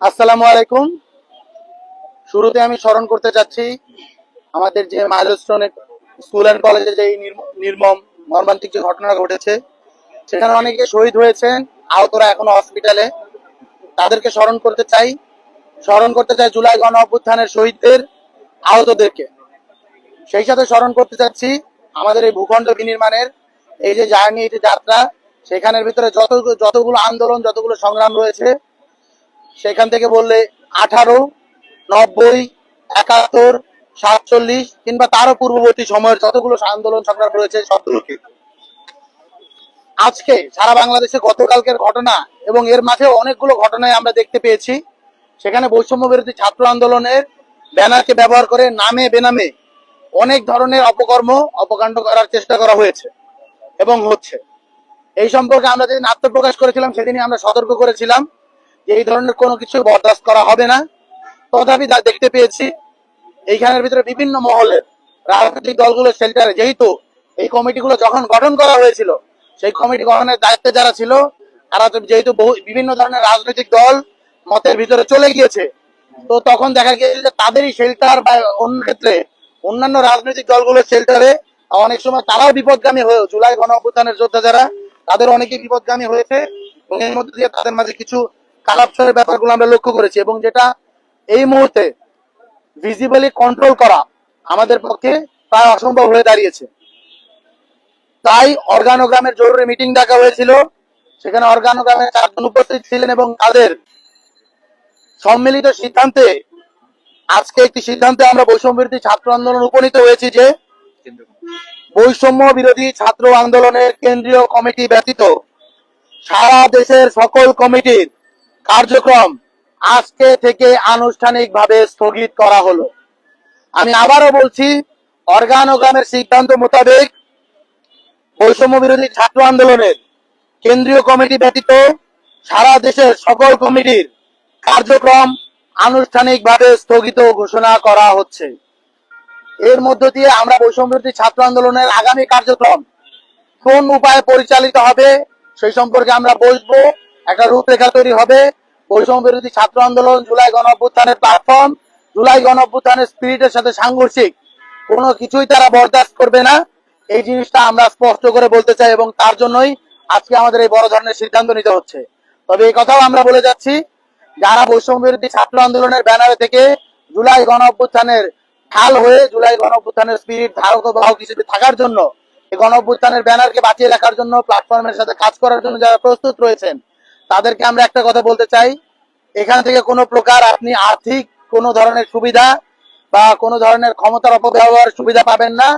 আসসালামু আলাইকুম। শুরুতে আমি স্মরণ করতে চাচ্ছি আমাদের যে মাইলস্টোনে স্কুল অ্যান্ড কলেজে যে নির্মম মর্মান্তিক যে ঘটনা ঘটেছে, সেখানে অনেকে শহীদ হয়েছেন, আহতরা এখনো হসপিটালে। তাদেরকে স্মরণ করতে চাই জুলাই গণ অভ্যুত্থানের শহীদদের, আহতদেরকে। সেই সাথে স্মরণ করতে চাচ্ছি আমাদের এই ভূখণ্ড বিনির্মাণের এই যে জার্নি, এই যে যাত্রা, সেখানের ভিতরে যতগুলো আন্দোলন, যতগুলো সংগ্রাম রয়েছে, সেখান থেকে বললে 18, 90, 71, 47 কিংবা তারও পূর্ববর্তী সময়ের যতগুলো আন্দোলন সংগ্রাম রয়েছে সবগুলোকে আজকে সারা বাংলাদেশে গতকালকের ঘটনা এবং এর মাঝে অনেকগুলো ঘটনায় আমরা দেখতে পেয়েছি। সেখানে বৈষম্য বিরোধী ছাত্র আন্দোলনের ব্যানারকে ব্যবহার করে নামে বেনামে অনেক ধরনের অপকাণ্ড করার চেষ্টা করা হয়েছে এবং হচ্ছে। এই সম্পর্কে আমরা যেদিন আত্মপ্রকাশ করেছিলাম সেদিনই আমরা সতর্ক করেছিলাম যে এই ধরনের কোনো কিছু বরদাস্ত করা হবে না। তথাপি দেখতে পেয়েছি এইখানের ভিতরে বিভিন্ন মহলের রাজনৈতিক দলগুলোর শেল্টারে, যেহেতু এই কমিটিগুলো যখন গঠন করা হয়েছিল, সেই কমিটি গঠনের দায়িত্বে যারা ছিল তারা যেহেতু বিভিন্ন ধরনের রাজনৈতিক দল মতের ভিতরে চলে গিয়েছে, তো তখন দেখা গিয়েছে যে তাদেরই শেল্টার বা অন্য ক্ষেত্রে অন্যান্য রাজনৈতিক দলগুলোর শেল্টারে অনেক সময় তারাও বিপদগামী হয়েও, জুলাই গণ অভ্যুত্থানের যোদ্ধা যারা, তাদের অনেকেই বিপদগামী হয়েছে এবং এর মধ্যে দিয়ে তাদের মাঝে কিছু কালাপসের ব্যাপারগুলো আমরা লক্ষ্য করেছি এবং যেটা এই মুহূর্তে ভিজিবলি কন্ট্রোল করা আমাদের পক্ষে প্রায় অসম্ভব হয়ে দাঁড়িয়েছে। তাই অর্গানোগ্রামের জরুরি মিটিং ডাকা হয়েছিল। সেখানে অর্গানোগ্রামের 4 জন উপস্থিত ছিলেন এবং তাদের সম্মিলিত সিদ্ধান্তে, আজকে একটি সিদ্ধান্তে আমরা বৈষম্য বিরোধী ছাত্র আন্দোলন উপনীত হয়েছি যে বৈষম্য বিরোধী ছাত্র আন্দোলনের কেন্দ্রীয় কমিটি ব্যতীত সারা দেশের সকল কমিটির কার্যক্রম আজকে থেকে আনুষ্ঠানিকভাবে স্থগিত করা হলো। আমি আবারও বলছি, অর্গানোগ্রামের সিদ্ধান্ত মোতাবেক বৈষম্য বিরোধী ছাত্র আন্দোলনের কেন্দ্রীয় কমিটি ব্যতীত সারা দেশের সকল কমিটির কার্যক্রম আনুষ্ঠানিকভাবে স্থগিত ঘোষণা করা হচ্ছে। এর মধ্য দিয়ে আমরা বৈষম্য বিরোধী ছাত্র আন্দোলনের আগামী কার্যক্রম কোন উপায়ে পরিচালিত হবে সেই সম্পর্কে আমরা বলবো। একটা রূপরেখা তৈরি হবে। বৈষম্য বিরোধী ছাত্র আন্দোলন জুলাই গণ অভ্যুত্থানের প্ল্যাটফর্ম, জুলাই গণ অভ্যুত্থানের স্পিরিটের সাথে সাংঘর্ষিক কোনো কিছুই তারা বরদাস্ত করবে না, এই জিনিসটা আমরা স্পষ্ট করে বলতে চাই এবং তার জন্যই আজকে আমাদের এই বড় ধরনের সিদ্ধান্ত নিতে হচ্ছে। তবে এই কথাও আমরা বলে যাচ্ছি, যারা বৈষম্য বিরোধী ছাত্র আন্দোলনের ব্যানারে থেকে জুলাই গণ অভ্যুত্থানের ঢাল হয়ে জুলাই গণ অভ্যুত্থানের স্পিরিট ধারক ও বাহক হিসেবে থাকার জন্য, এই গণ অভ্যুত্থানের ব্যানারকে বাঁচিয়ে রাখার জন্য, প্ল্যাটফর্মের সাথে কাজ করার জন্য যারা প্রস্তুত রয়েছেন, তাদেরকে আমরা একটা কথা বলতে চাই, এখান থেকে কোনো প্রকার আপনি আর্থিক কোনো ধরনের সুবিধা বা কোনো ধরনের ক্ষমতার অপব্যবহার সুবিধা পাবেন না।